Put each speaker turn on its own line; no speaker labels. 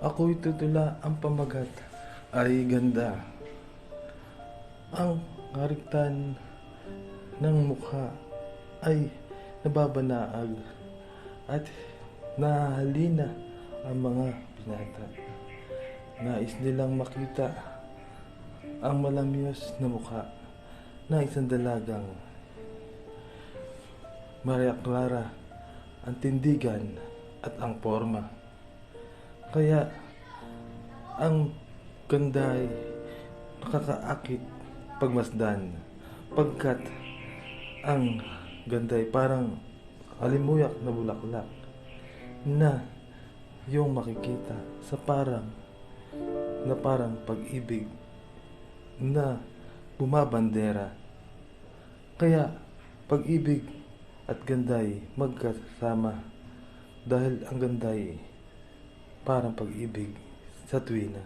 Ako'y tutula ang pamagat ay ganda. Ang kariktan ng mukha ay nababanaag at nahalina ang mga binata. Nais nilang makita ang malamyos na mukha na isang dalagang Maria Clara, ang tindigan at ang forma. Kaya ang ganda ay nakakaakit pagmasdan, pagkat ang ganda ay parang alimuyak na bulaklak na yung makikita sa parang pag-ibig na bumabandera. Kaya pag-ibig at ganda'y magkasama dahil ang ganda'y parang pag-ibig sa tuwina.